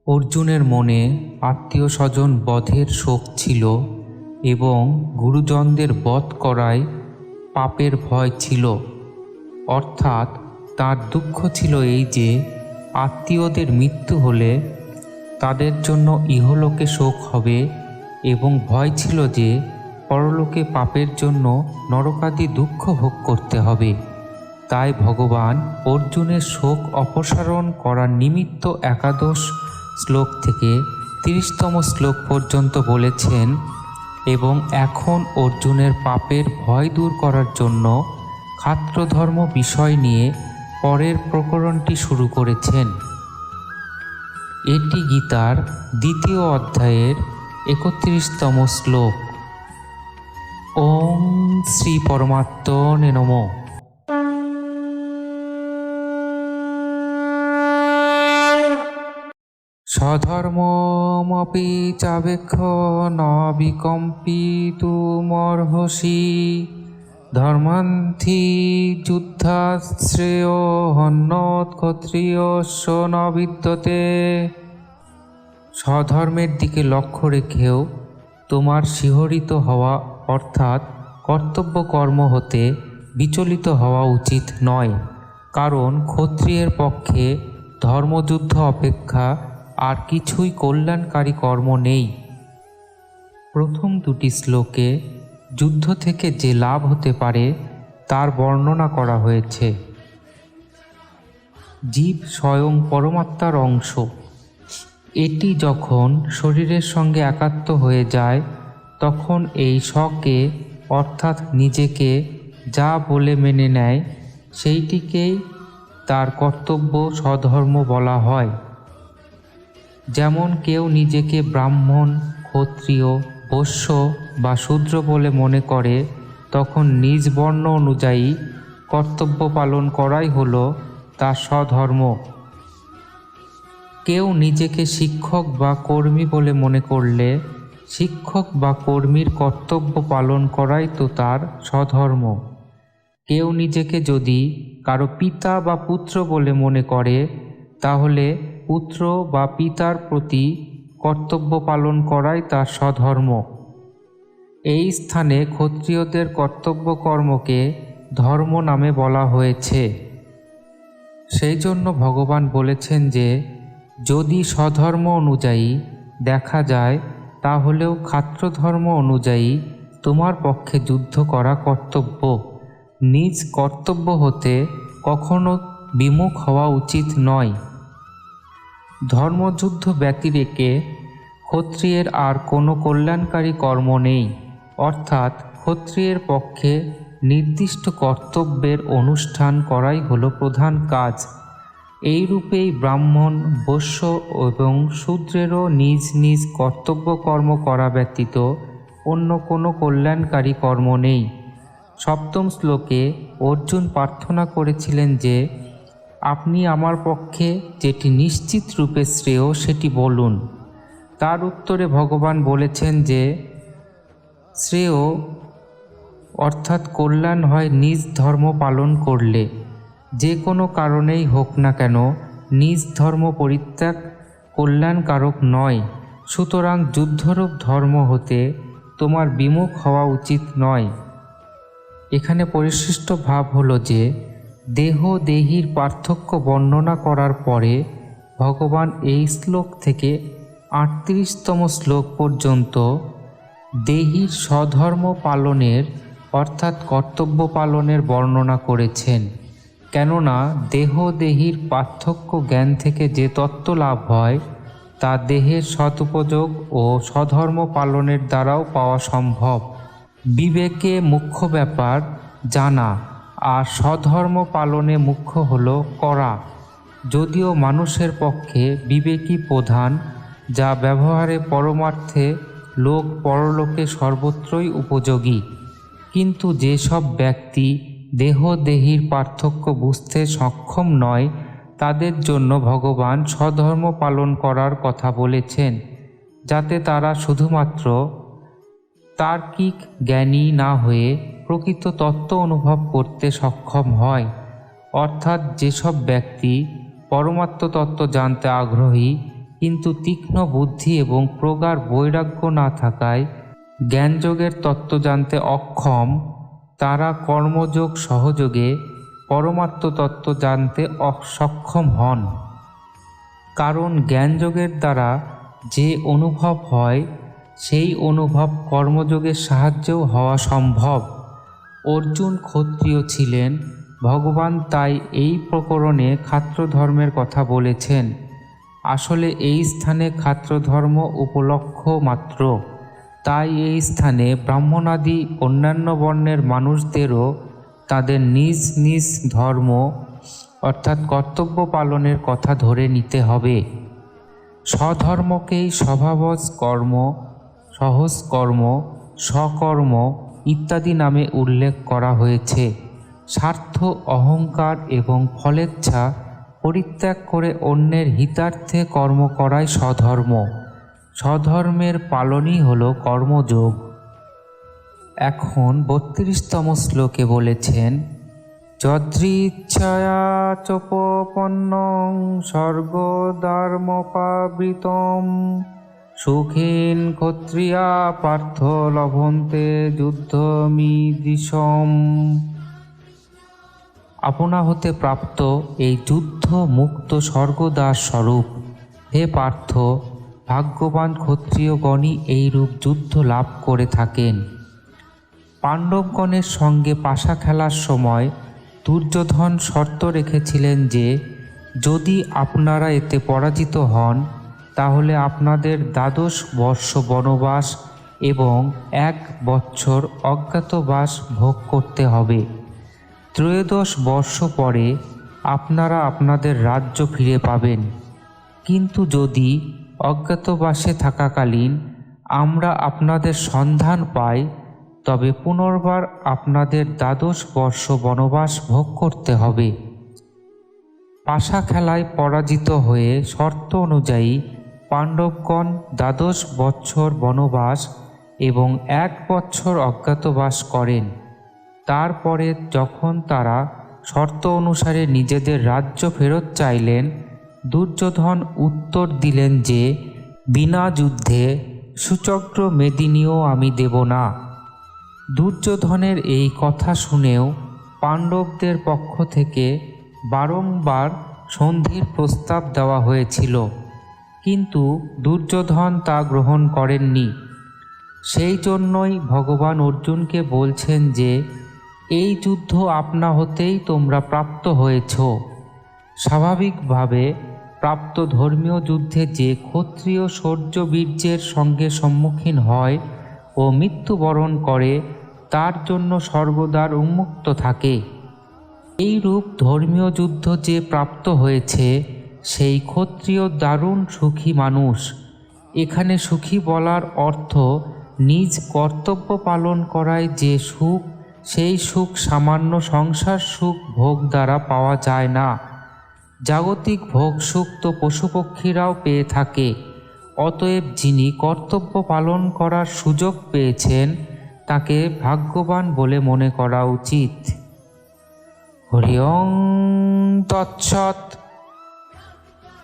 অর্জুনের মনে আত্মীয় স্বজন বধের শোক ছিল এবং গুরুজনদের বধ করায় পাপের ভয় ছিল। অর্থাৎ তার দুঃখ ছিল এই যে আত্মীয়দের মৃত্যু হলে তাদের জন্য ইহলোকে শোক হবে এবং ভয় ছিল যে পরলোকে পাপের জন্য নরকাদি দুঃখ ভোগ করতে হবে। তাই ভগবান অর্জুনের শোক অপসারণ করার নিমিত্ত 11 শ্লোক থেকে 30তম শ্লোক পর্যন্ত বলেছেন এবং এখন অর্জুনের পাপের ভয় দূর করার জন্য ক্ষাত্রধর্ম বিষয় নিয়ে পরের প্রকরণটি শুরু করেছেন। এটি গীতার 2য় অধ্যায়ের 31তম শ্লোক। ওম শ্রী পরমাত্মনে নমঃ। স্বধর্মমপি চাবেক্ষ ন বিকম্পিতুমর্হসি ধর্মান্থি যুদ্ধাশ্রেয় হন্যৎ ক্ষত্রিয়স্য ন বিদ্যতে। স্বধর্মের দিকে লক্ষ্য রেখেও তোমার শিহরিত হওয়া অর্থাৎ কর্তব্য কর্ম হতে বিচলিত হওয়া উচিত নয়, কারণ ক্ষত্রিয়ের পক্ষে ধর্মযুদ্ধ অপেক্ষা আর কিছুই কল্যাণকারী কর্ম নেই। প্রথম 2টি শ্লোকে যুদ্ধ থেকে যে লাভ হতে পারে তার বর্ণনা করা হয়েছে। জীব স্বয়ং পরমাত্মার অংশ। এটি যখন শরীরের সঙ্গে একাত্ম হয়ে যায় তখন এই স্বকে অর্থাৎ নিজেকে যা বলে মেনে নেয় সেইটিকেই তার কর্তব্য স্বধর্ম বলা হয়। যেমন কেউ নিজেকে ব্রাহ্মণ, ক্ষত্রিয়, বৈশ্য বা শূদ্র বলে মনে করে তখন নিজ বর্ণ অনুযায়ী কর্তব্য পালন করাই হলো তার স্বধর্ম। কেউ নিজেকে শিক্ষক বা কর্মী বলে মনে করলে শিক্ষক বা কর্মীর কর্তব্য পালন করাই তো তার স্বধর্ম। কেউ নিজেকে যদি কারো পিতা বা পুত্র বলে মনে করে তাহলে পুত্র বা পিতার প্রতি কর্তব্য পালন করাই তার স্বধর্ম। এই স্থানে ক্ষত্রিয়দের কর্তব্য কর্মকে ধর্ম নামে বলা হয়েছে। সেই জন্য ভগবান বলেছেন যে যদি স্বধর্ম অনুযায়ী দেখা যায় তাহলেও ক্ষাত্রধর্ম অনুযায়ী তোমার পক্ষে যুদ্ধ করা কর্তব্য। নিজ কর্তব্য হতে কখনো বিমুখ হওয়া উচিত নয়। ধর্মযুদ্ধ ব্যতিরেকে ক্ষত্রিয়ের আর কোনো কল্যাণকারী কর্ম নেই, অর্থাৎ ক্ষত্রিয়ের পক্ষে নির্দিষ্ট কর্তব্যের অনুষ্ঠান করাই হলো প্রধান কাজ। এই রূপেই ব্রাহ্মণ, বৈশ্য এবং শূদ্রেরও নিজ নিজ কর্তব্য কর্ম করা ব্যতীত অন্য কোনো কল্যাণকারী কর্ম নেই। 7ম শ্লোকে অর্জুন প্রার্থনা করেছিলেন যে আপনি আমার পক্ষে যেটি নিশ্চিত রূপে শ্রেয় সেটি বলুন। তার উত্তরে ভগবান বলেছেন যে শ্রেয় অর্থাৎ কল্যাণ হয় নিজ ধর্ম পালন করলে। যে কোনো কারণেই হোক না কেন নিজ ধর্ম পরিত্যাগ কল্যাণকারক নয়। সুতরাং যুদ্ধরূপ ধর্ম হতে তোমার বিমুখ হওয়া উচিত নয়। এখানে পরিশিষ্ট ভাব হলো যে দেহ দেহীর পার্থক্য বর্ণনা করার পরে ভগবান এই শ্লোক থেকে 38তম শ্লোক পর্যন্ত দেহীর স্বধর্ম পালনের অর্থাৎ কর্তব্য পালনের বর্ণনা করেছেন। কেননা দেহ দেহীর পার্থক্য জ্ঞান থেকে যে তত্ত্ব লাভ হয় তা দেহের সদুপযোগ ও স্বধর্ম পালনের দ্বারাও পাওয়া সম্ভব। বিবেকে মুখ্য ব্যাপার জানা আর স্বধর্ম পালনে মুখ্য হলো করা। যদিও মানুষের পক্ষে বিবেকই প্রধান, যা ব্যবহারে পরমার্থে লোক পরলোকে সর্বত্রই উপযোগী, কিন্তু যেসব ব্যক্তি দেহ দেহীর পার্থক্য বুঝতে সক্ষম নয় তাদের জন্য ভগবান স্বধর্ম পালন করার কথা বলেছেন, যাতে তারা শুধুমাত্র তার্কিক জ্ঞানী না হয়ে প্রকৃত তত্ত্ব অনুভব করতে সক্ষম হয়। অর্থাৎ যেসব ব্যক্তি পরমাত্ম তত্ত্ব জানতে আগ্রহী কিন্তু তীক্ষ্ণ বুদ্ধি এবং প্রগাঢ় বৈরাগ্য না থাকায় জ্ঞানযোগের তত্ত্ব জানতে অক্ষম, তারা কর্মযোগ সহযোগে পরমাত্ম তত্ত্ব জানতে অসক্ষম হন। কারণ জ্ঞানযোগের দ্বারা যে অনুভব হয় সেই অনুভব কর্মযোগের সাহায্যেও হওয়া সম্ভব। অর্জুন ক্ষত্রিয় ছিলেন, ভগবান তাই এই প্রকরণে ক্ষাত্রধর্মের কথা বলেছেন। আসলে এই স্থানে ক্ষাত্রধর্ম উপলক্ষ মাত্র, তাই এই স্থানে ব্রাহ্মণাদি অন্যান্য বর্ণের মানুষদেরও তাদের নিজ নিজ ধর্ম অর্থাৎ কর্তব্য পালনের কথা ধরে নিতে হবে। স্বধর্মকেই স্বভাবজ কর্ম, সহজ কর্ম, সকর্ম ইত্যাদি নামে উল্লেখ করা হয়েছে। স্বার্থ, অহংকার এবং ফলেচ্ছা পরিত্যাগ করে অন্যের হিতার্থে কর্ম করাই স্বধর্ম। স্বধর্মের পালনই হল কর্মযোগ। এখন ৩২তম শ্লোকে বলেছেন, যদৃচ্ছয়া চোপপন্নং স্বর্গধর্মোপাবৃতম সুখীন ক্ষত্রিয়া পার্থ লভন্তে যুদ্ধমীদৃশম। আপনা হতে প্রাপ্ত এই যুদ্ধ মুক্ত স্বর্গদাস স্বরূপ। হে পার্থ, ভাগ্যবান ক্ষত্রিয়গণই এইরূপ যুদ্ধ লাভ করে থাকেন। পাণ্ডবগণের সঙ্গে পাশা খেলার সময় দুর্যোধন শর্ত রেখেছিলেন যে যদি আপনারা এতে পরাজিত হন তাহলে আপনাদের ১২ বর্ষ বনবাস এবং ১ বৎসর অজ্ঞাতবাস ভোগ করতে হবে। ১৩ বর্ষ পরে আপনারা আপনাদের রাজ্য ফিরে পাবেন। কিন্তু যদি অজ্ঞাতবাসে থাকাকালীন আমরা আপনাদের সন্ধান পাই তবে পুনর্বার আপনাদের ১২ বর্ষ বনবাস ভোগ করতে হবে। পাশা খেলায় পরাজিত হয়ে শর্ত অনুযায়ী পাণ্ডবগণ ১২ বৎসর বনবাস এবং ১ বৎসর অজ্ঞাতবাস করেন। তারপরে যখন তারা শর্ত অনুসারে নিজেদের রাজ্য ফেরত চাইলেন, দুর্যোধন উত্তর দিলেন যে বিনা যুদ্ধে সুচক্র মেদিনীও আমি দেব না। দুর্যোধনের এই কথা শুনেও পাণ্ডবদের পক্ষ থেকে বারংবার সন্ধির প্রস্তাব দেওয়া হয়েছিল, কিন্তু দুর্যোধন তা গ্রহণ করেননি। সেই জন্যই ভগবান অর্জুনকে বলছেন যে এই যুদ্ধ আপনা হতেই তোমরা প্রাপ্ত হয়েছ। স্বাভাবিকভাবে প্রাপ্ত ধর্মীয় যুদ্ধে যে ক্ষত্রিয় শৌর্য বীর্যের সঙ্গে সম্মুখীন হয় ও মৃত্যুবরণ করে তার জন্য স্বর্গদ্বার উন্মুক্ত থাকে। এই রূপ ধর্মীয় যুদ্ধ যে প্রাপ্ত হয়েছে সেই ক্ষত্রিয় দারুণ সুখী মানুষ। এখানে সুখী বলার অর্থ নিজ কর্তব্য পালন করায় যে সুখ, সেই সুখ সামান্য সংসার সুখ ভোগ দ্বারা পাওয়া যায় না। জাগতিক ভোগ সুখ তো পশুপক্ষীরাও পেয়ে থাকে। অতএব যিনি কর্তব্য পালন করার সুযোগ পেয়েছেন তাকে ভাগ্যবান বলে মনে করা উচিত। হরি ওং তৎসৎ।